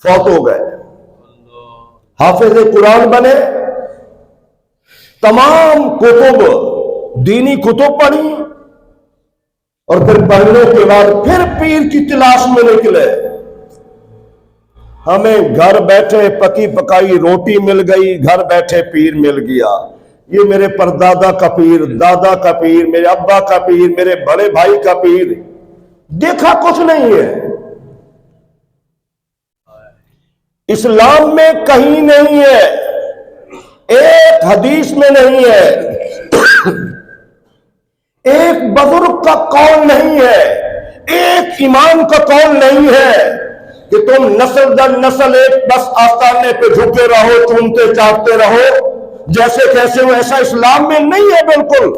فوت ہو گئے، حافظ قرآن بنے، تمام کتب دینی کتب پڑھی، اور پھر پڑھنے کے بعد پھر پیر کی تلاش میں نکلے۔ ہمیں گھر بیٹھے پکی پکائی روٹی مل گئی، گھر بیٹھے پیر مل گیا۔ یہ میرے پردادا کا پیر، دادا کا پیر، میرے ابا کا پیر، میرے بڑے بھائی کا پیر، دیکھا کچھ نہیں ہے۔ اسلام میں کہیں نہیں ہے، ایک حدیث میں نہیں ہے، ایک بزرگ کا قول نہیں ہے، ایک امام کا قول نہیں ہے کہ تم نسل در نسل ایک بس آستانے پہ جھکے رہو، چومتے چاٹتے رہو، جیسے کیسے ہو، ایسا اسلام میں نہیں ہے بالکل۔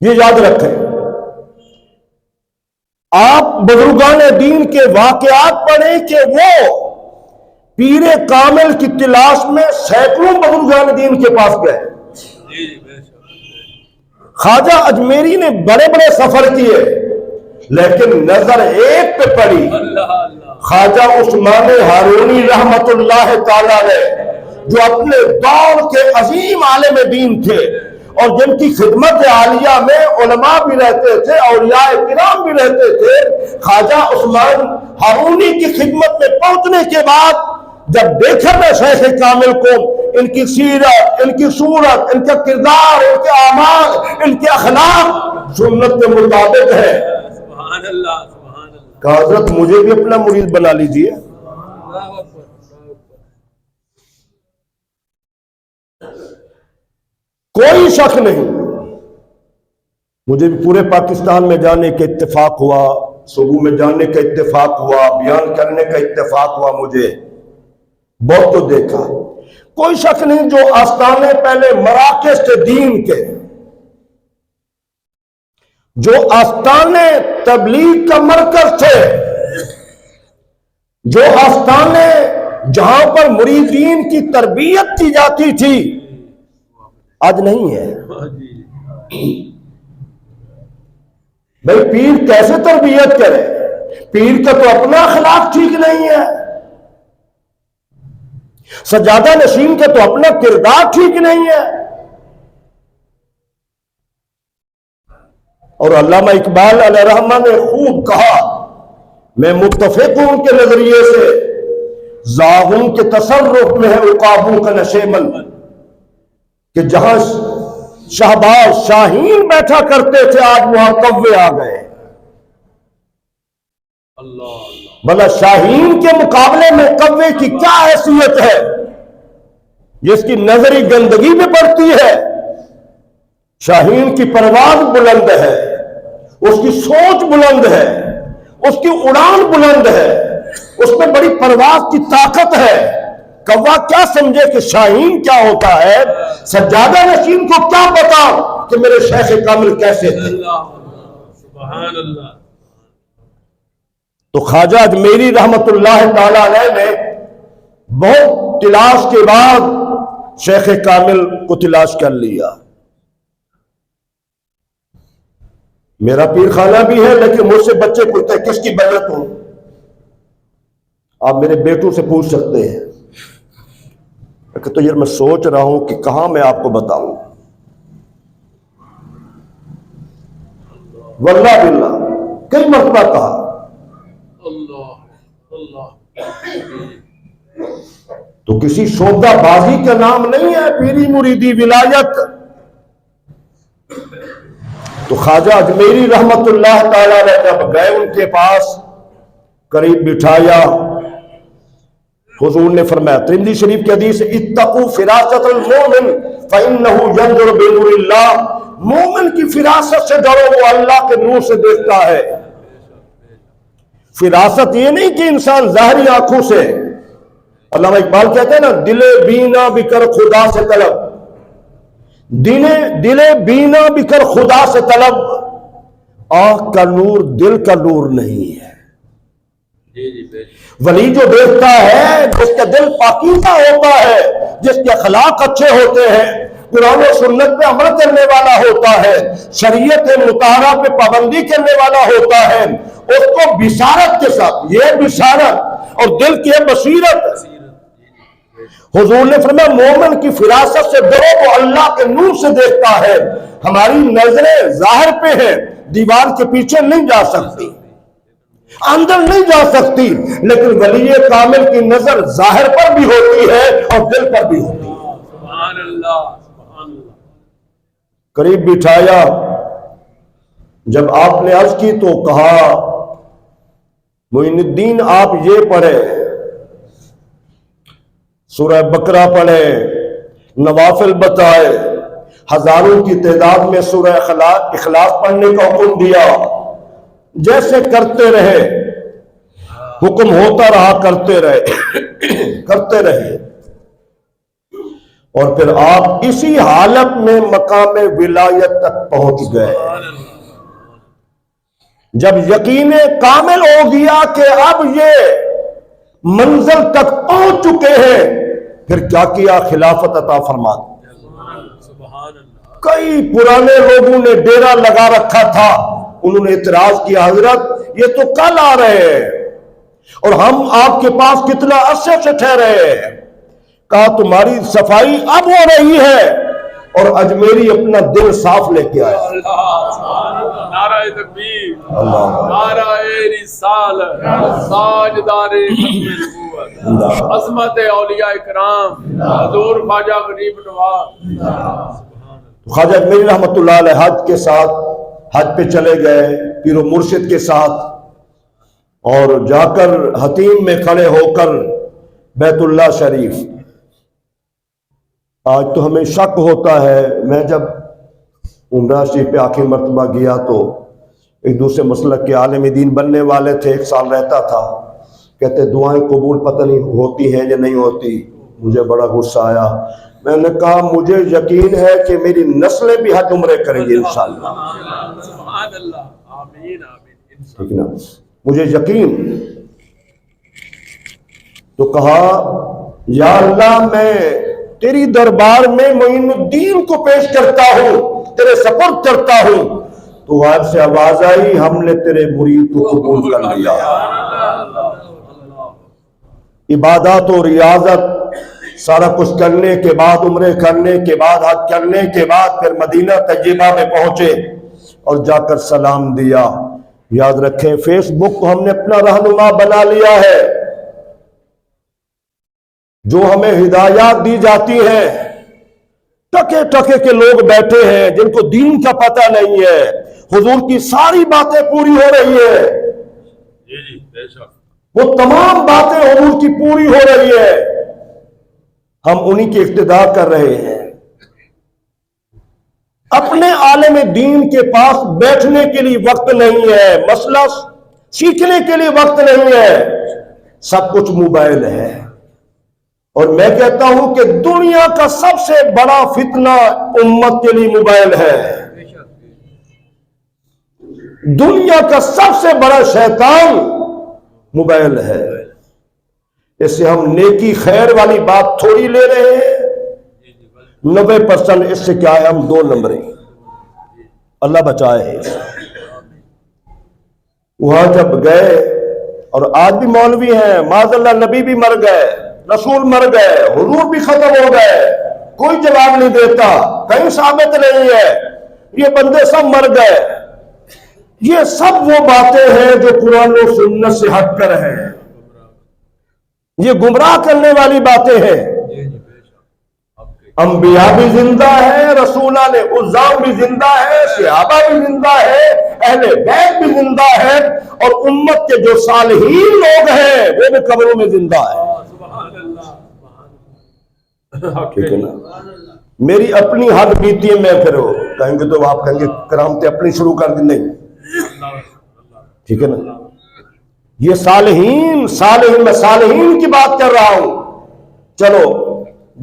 یہ یاد رکھیں، آپ بزرگان دین کے واقعات پڑھیں کہ وہ پیر کامل کی تلاش میں سینکڑوں بزرگان دین کے پاس گئے۔ خواجہ اجمیری نے بڑے بڑے سفر کیے، لیکن نظر ایک پہ پڑی، خواجہ عثمان ہارونی رحمت اللہ تعالی علیہ، جو اپنے دور کے عظیم عالم دین تھے، اور جن کی خدمت عالیہ میں علماء بھی رہتے تھے، اولیاء کرام بھی رہتے تھے۔ خواجہ عثمان ہارونی کی خدمت میں پہنچنے کے بعد جب دیکھا میں شیخ کامل کو، ان کی سیرت، ان کی صورت، ان کا کردار، ان کے اعمال، ان کے اخلاق سنت کے مطابق ہے، سبحان اللہ سبحان اللہ، کہ حضرت مجھے بھی اپنا مرید بنا لیجئے۔ کوئی شک نہیں، مجھے بھی پورے پاکستان میں جانے کا اتفاق ہوا، صوبوں میں جانے کا اتفاق ہوا، بیان کرنے کا اتفاق ہوا، مجھے بہت تو دیکھا۔ کوئی شک نہیں، جو آستانے پہلے مراکز تھے دین کے، جو آستانے تبلیغ کا مرکز تھے، جو آستانے جہاں پر مریدین کی تربیت کی جاتی تھی، آج نہیں ہے۔ بھئی پیر کیسے تربیت کرے؟ پیر کا تو اپنا اخلاق ٹھیک نہیں ہے، سجادہ نشین کا تو اپنا کردار ٹھیک نہیں ہے۔ اور علامہ اقبال علیہ رحمہ نے خوب کہا، میں متفق ہوں ان کے نظریے سے، زاغوں کے تصرف میں ہے عقابوں کا نشیمن، کہ جہاں شہباز شاہین بیٹھا کرتے تھے آج وہاں کوے آ گئے۔ بھلا شاہین کے مقابلے میں کوے کی کیا حیثیت ہے، جس کی نظری گندگی میں پڑتی ہے؟ شاہین کی پرواز بلند ہے، اس کی سوچ بلند ہے، اس کی اڑان بلند ہے، اس میں بڑی پرواز کی طاقت ہے۔ کوا کیا سمجھے کہ شاہین کیا ہوتا ہے؟ سجادہ نشین کو کیا پتا کہ میرے شیخ کامل کیسے تھے؟ سبحان اللہ۔ تو خواجہ اجمیری رحمت اللہ تعالی علیہ نے بہت تلاش کے بعد شیخ کامل کو تلاش کر لیا۔ میرا پیر خانہ بھی ہے، لیکن مجھ سے بچے پوچھتے ہیں کس کی بیعت ہوں؟ آپ میرے بیٹوں سے پوچھ سکتے ہیں کہ تو یہ میں سوچ رہا ہوں کہ کہاں میں آپ کو بتاؤں۔ واللہ باللہ کئی مرتبہ کہا۔ تو کسی سودا بازی کا نام نہیں ہے پیری مریدی ولایت۔ تو خواجہ اجمیری رحمت اللہ تعالی علیہ جب گئے ان کے پاس، قریب بٹھایا، حضور نے فرمایا، ترمذی شریف کی حدیث، اتقوا فراست المومن فانه ينظر بنور اللہ، مومن کی فراست سے ڈرو، وہ اللہ کے نور سے دیکھتا ہے۔ فراست یہ نہیں کہ انسان ظاہری آنکھوں سے، علامہ اقبال کہتے ہیں نا، دل بینا بکر خدا سے طلب، دل بینا بکر خدا سے طلب، آنکھ کا نور دل کا نور نہیں ہے۔ ولی جو دیکھتا ہے، جس کا دل پاکیزہ ہوتا ہے، جس کے اخلاق اچھے ہوتے ہیں، قرآن و سنت پہ عمل کرنے والا ہوتا ہے، شریعت مطہرہ پہ پابندی کرنے والا ہوتا ہے، اس کو بشارت کے ساتھ، یہ بشارت اور دل کی ہے بصیرت۔ حضور نے فرمایا مومن کی فراست سے ڈرو، وہ اللہ کے نور سے دیکھتا ہے۔ ہماری نظریں ظاہر پہ ہیں، دیوار کے پیچھے نہیں جا سکتی، اندر نہیں جا سکتی، لیکن ولی کامل کی نظر ظاہر پر بھی ہوتی ہے اور دل پر بھی ہوتی ہے۔ سبحان اللہ، سبحان اللہ۔ قریب بٹھایا، جب آپ نے عرض کی تو کہا معین الدین آپ یہ پڑھے، سورہ بقرہ پڑھے، نوافل بتائے، ہزاروں کی تعداد میں سورہ اخلاص پڑھنے کا حکم دیا، جیسے کرتے رہے، حکم ہوتا رہا، کرتے رہے کرتے رہے، اور پھر آپ اسی حالت میں مقام ولایت تک پہنچ گئے۔ جب یقین کامل ہو گیا کہ اب یہ منزل تک پہنچ چکے ہیں، پھر کیا کیا؟ خلافت عطا فرما دی۔ سبحان اللہ۔ کئی پرانے لوگوں نے ڈیرا لگا رکھا تھا، انہوں نے اعتراض کیا حضرت یہ تو کل آ رہے ہیں اور ہم آپ کے پاس کتنا عرصے سے ٹھہرے ہیں۔ کہا تمہاری صفائی اب ہو رہی ہے، اور اجمیری اپنا دل صاف لے کے آیا۔ نعرہ تکبیر، اللہ، نعرہ رسالت، تاجدار ختم نبوت، عظمت اولیاء کرام، حضور خواجہ غریب نواز۔ خواجہ اجمیری رحمت اللہ علیہ حج کے ساتھ حج پہ چلے گئے پیر و مرشد کے ساتھ، اور جا کر حتیم میں کھڑے ہو کر بیت اللہ شریف، آج تو ہمیں شک ہوتا ہے، میں جب عمرہ شریف پہ آخری مرتبہ گیا تو ایک دوسرے مسلک کے عالم دین بننے والے تھے، 1 سال رہتا تھا، کہتے دعائیں قبول پتہ نہیں ہوتی ہیں یا نہیں ہوتی۔ مجھے بڑا غصہ آیا، میں نے کہا مجھے یقین ہے کہ میری نسلیں بھی حج عمرے کریں گے انشاءاللہ۔ سبحان اللہ، آمین آمین۔ ٹھیک نا، مجھے یقین۔ تو کہا یا اللہ میں تیری دربار میں معین الدین کو پیش کرتا ہوں، تیرے سپرد کرتا ہوں۔ تو غائب سے آواز آئی ہم نے تیرے مرید کو قبول کر لیا۔ عبادات و ریاضت سارا کچھ کرنے کے بعد، عمرے کرنے کے بعد، حج کرنے کے بعد، پھر مدینہ طیبہ میں پہنچے اور جا کر سلام دیا۔ یاد رکھیں فیس بک کو ہم نے اپنا رہنما بنا لیا ہے، جو ہمیں ہدایات دی جاتی ہیں، ٹکے ٹکے کے لوگ بیٹھے ہیں جن کو دین کا پتہ نہیں ہے، حضور کی ساری باتیں پوری ہو رہی ہے، جی بے شک، وہ تمام باتیں حضور کی پوری ہو رہی ہے، ہم انہی کی اقتداء کر رہے ہیں۔ اپنے عالم دین کے پاس بیٹھنے کے لیے وقت نہیں ہے، مسئلہ سیکھنے کے لیے وقت نہیں ہے، سب کچھ موبائل ہے۔ اور میں کہتا ہوں کہ دنیا کا سب سے بڑا فتنہ امت کے لیے موبائل ہے، دنیا کا سب سے بڑا شیطان موبائل ہے۔ اس سے ہم نیکی خیر والی بات تھوڑی لے رہے ہیں، 90% اس سے کیا ہے، ہم 2 نمبری، اللہ بچائے۔ وہاں جب گئے، اور آج بھی مولوی ہیں، معاذ اللہ نبی بھی مر گئے، رسول مر گئے، حضور بھی ختم ہو گئے، کوئی جواب نہیں دیتا، کہیں ثابت نہیں ہے، یہ بندے سب مر گئے۔ یہ سب وہ باتیں ہیں جو قرآن و سنت سے ہٹ کر ہیں، یہ گمراہ کرنے والی باتیں ہیں۔ انبیاء بھی زندہ ہے، رسولان عظام بھی زندہ ہے، صحابہ بھی زندہ ہے، اہل بیت بھی زندہ ہے، اور امت کے جو صالحین لوگ ہیں وہ بھی قبروں میں زندہ ہے۔ ٹھیک ہے نا، میری اپنی حد بیتی ہے، میں پھر کہیں گے تو آپ کہیں گے کرامتیں اپنی شروع کر دی، نہیں، ٹھیک ہے نا، یہ صالحین میں صالحین کی بات کر رہا ہوں۔ چلو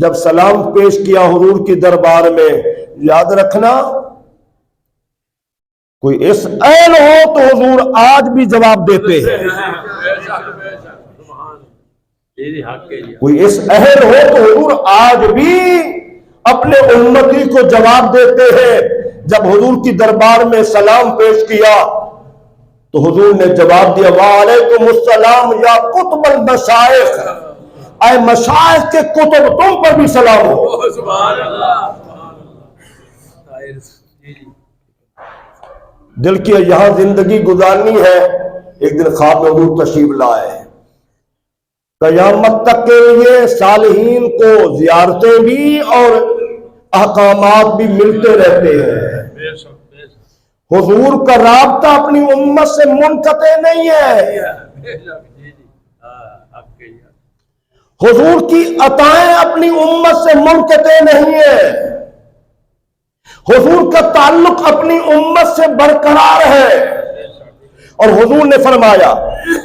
جب سلام پیش کیا حضور کی دربار میں، یاد رکھنا کوئی اس اہل ہو تو حضور آج بھی جواب دیتے ہیں، کوئی اس اہل ہو تو حضور آج بھی اپنے امتی کو جواب دیتے ہیں۔ جب حضور کی دربار میں سلام پیش کیا تو حضور نے جواب دیا وعلیکم السلام یا قطب المشائخ، اے مشائخ کے کتب تم پر بھی سلام ہو۔ سبحان اللہ۔ دل کی یہاں زندگی گزارنی ہے، ایک دن خواب میں حضور تشریف لائے، قیامت تک کے لیے صالحین کو زیارتیں بھی اور احکامات بھی ملتے رہتے ہیں۔ بے شک بے شک حضور کا رابطہ اپنی امت سے منقطع نہیں ہے، بے شک، جی جی ہاں آپ کے حضور کی عطائیں اپنی امت سے منقطع نہیں ہے، حضور کا تعلق اپنی امت سے برقرار ہے۔ اور حضور نے فرمایا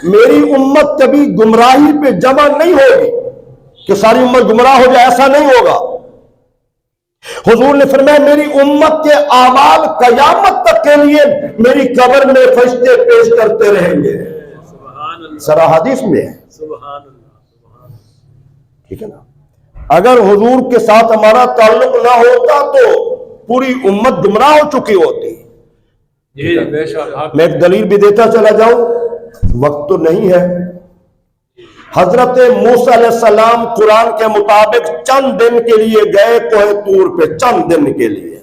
میری امت کبھی گمراہی پہ جمع نہیں ہوگی کہ ساری امت گمراہ ہو جائے، ایسا نہیں ہوگا۔ حضور نے فرمایا میری امت کے اعمال قیامت تک کے لیے میری قبر میں فرشتے پیش کرتے رہیں گے، سبحان اللہ سرا حدیث میں ہے، سبحان اللہ سبحان اللہ۔ ٹھیک ہے نا۔ اگر حضور کے ساتھ ہمارا تعلق نہ ہوتا تو پوری امت گمراہ ہو چکی ہوتی۔ جی جی بے شک میں ایک دلیل بھی دیتا چلا جاؤں، وقت تو نہیں ہے۔ حضرت موسیٰ علیہ السلام قرآن کے مطابق چند دن کے لیے گئے کوہ طور پہ، چند دن کے لیے،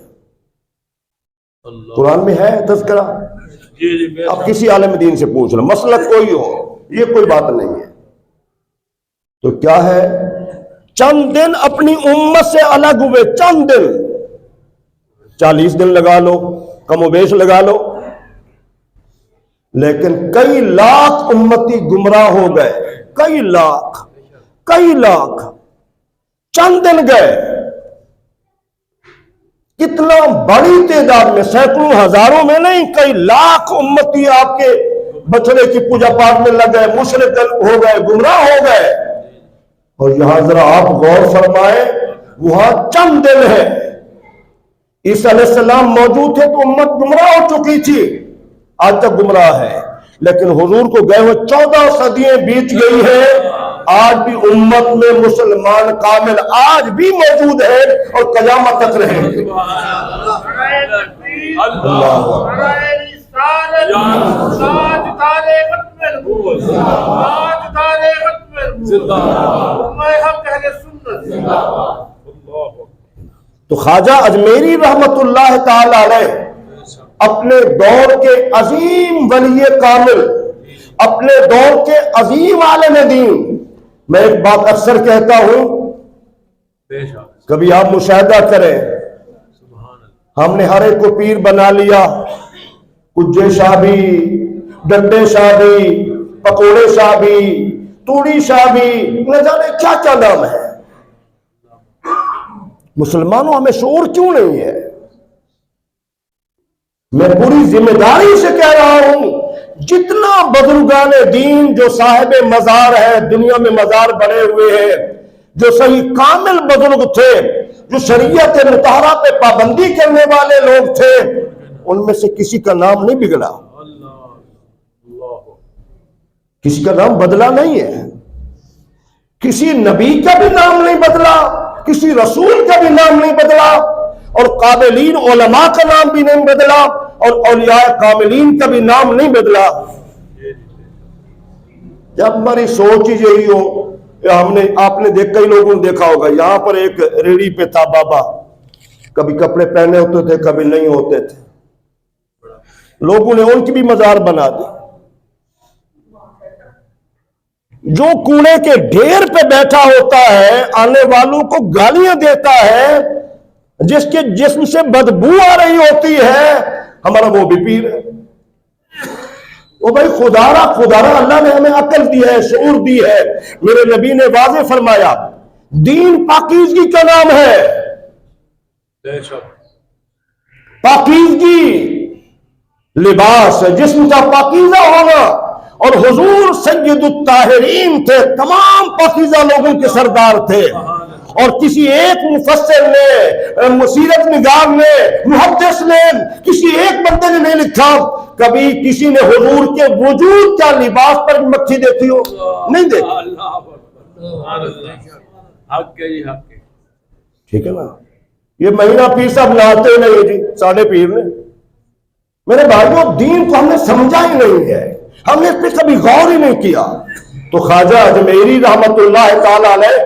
اللہ قرآن میں ہے تذکرہ، جی جی بے اب شک کسی عالم دین سے پوچھ لو، مسئلہ کوئی ہو، یہ کوئی بات نہیں ہے۔ تو کیا ہے، چند دن اپنی امت سے الگ ہوئے، چند دن، 40 دن لگا لو، کم و بیش لگا لو، لیکن کئی لاکھ امتی گمراہ ہو گئے، کئی لاکھ چند دن گئے۔ کتنا بڑی تعداد میں، سینکڑوں ہزاروں میں نہیں، کئی لاکھ امتی آپ کے بچڑے کی پوجا پاٹ میں لگ گئے، مشرک ہو گئے، گمراہ ہو گئے۔ اور یہاں ذرا آپ غور فرمائیں، وہاں چند دن ہے، عیسیٰ علیہ السلام موجود تھے تو امت گمراہ ہو چکی تھی، آج تک گمراہ ہے، لیکن حضور کو گئے ہوئے 14 صدیاں بیت گئی ہیں، آج بھی امت میں مسلمان کامل آج بھی موجود ہے اور قیامت تک رہیں گے۔ اللہ تو خواجہ اجمیری رحمت اللہ تعالی علیہ اپنے دور کے عظیم ولی کامل، اپنے دور کے عظیم عالم دین، میں ایک بات اکثر کہتا ہوں، بے شک کبھی آپ مشاہدہ کریں، سبحان اللہ ہم نے ہر ایک کو پیر بنا لیا، کجے شاہ بھی، ڈنڈے شاہ بھی، پکوڑے شاہ بھی، توڑی شاہ بھی، نہ جانے کیا کیا نام ہے۔ مسلمانوں ہمیں شعور کیوں نہیں ہے؟ میں پوری ذمہ داری سے کہہ رہا ہوں، جتنا بزرگان دین جو صاحب مزار ہے، دنیا میں مزار بنے ہوئے ہیں، جو صحیح کامل بزرگ تھے، جو شریعت مطہرہ پہ پابندی کرنے والے لوگ تھے، ان میں سے کسی کا نام نہیں بگڑا، اللہ کسی کا نام بدلا نہیں ہے، کسی نبی کا بھی نام نہیں بدلا، کسی رسول کا بھی نام نہیں بدلا، اور قابلین علماء کا نام بھی نہیں بدلا، اور اولیاء کاملین کا بھی نام نہیں بدلا۔ جب ہماری سوچ ہی یہی ہو، آپ نے کئی لوگوں نے دیکھا ہوگا، یہاں پر ایک ریڑھی پہ تھا بابا، کبھی کپڑے پہنے ہوتے تھے کبھی نہیں ہوتے تھے، لوگوں نے ان کی بھی مزار بنا دی۔ جو کوڑے کے ڈھیر پہ بیٹھا ہوتا ہے، آنے والوں کو گالیاں دیتا ہے، جس کے جسم سے بدبو آ رہی ہوتی ہے، ہمارا وہ بھی پیر ہے۔ وہ بھائی خدارا اللہ نے ہمیں عقل دی ہے، شعور دی ہے، میرے نبی نے واضح فرمایا دین پاکیزگی کا نام ہے، بے شک پاکیزگی لباس ہے، جسم کا پاکیزہ ہونا، اور حضور سید الطاہرین تھے، تمام پاکیزہ لوگوں کے سردار تھے، اور کسی ایک مفسر نے، سیرت نگار نے، محدث نے، کسی ایک بندے نے نہیں لکھا کبھی کسی نے حضور کے وجود کا لباس پر مکھی دیکھی ہو، نہیں دیکھی۔ اللہ حق کے ہی حق کے ٹھیک ہے نا، یہ مہینہ پیر صاحب لاتے نہیں جی، ساڑھے پیر نے میرے بھائیوں دین کو ہم نے سمجھا ہی نہیں ہے، ہم نے اس پہ کبھی غور ہی نہیں کیا۔ تو خواجہ اجمیری رحمت اللہ تعالی علیہ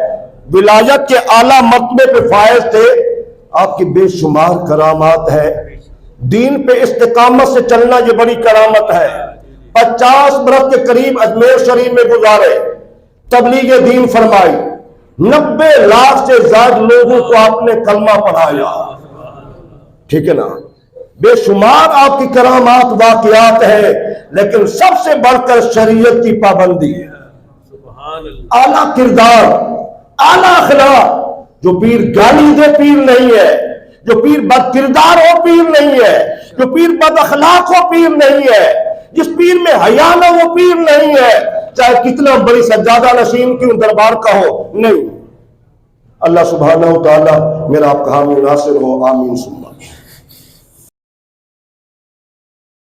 ولایت کے اعلیٰ مرتبے پہ فائز تھے، آپ کی بے شمار کرامات ہے۔ دین پہ استقامت سے چلنا یہ بڑی کرامت ہے۔ 50 برس کے قریب اجمیر شریف میں گزارے، تبلیغ دین فرمائی، 90 لاکھ سے زائد لوگوں کو آپ نے کلمہ پڑھایا، ٹھیک ہے نا؟ بے شمار آپ کی کرامات واقعات ہیں، لیکن سب سے بڑھ کر شریعت کی پابندی، سبحان اللہ، اعلیٰ کردار، اعلیٰ اخلاق۔ جو پیر گالی دے پیر نہیں ہے، جو پیر بد کردار ہو پیر نہیں ہے، جو پیر بد اخلاق ہو پیر نہیں ہے، جس پیر میں حیا نہ وہ پیر نہیں ہے، چاہے کتنا بڑی سجادہ نشین کیوں دربار کا ہو، نہیں۔ اللہ سبحانہ و تعالی میرا آپ کا حامی ناصر ہو، آمین۔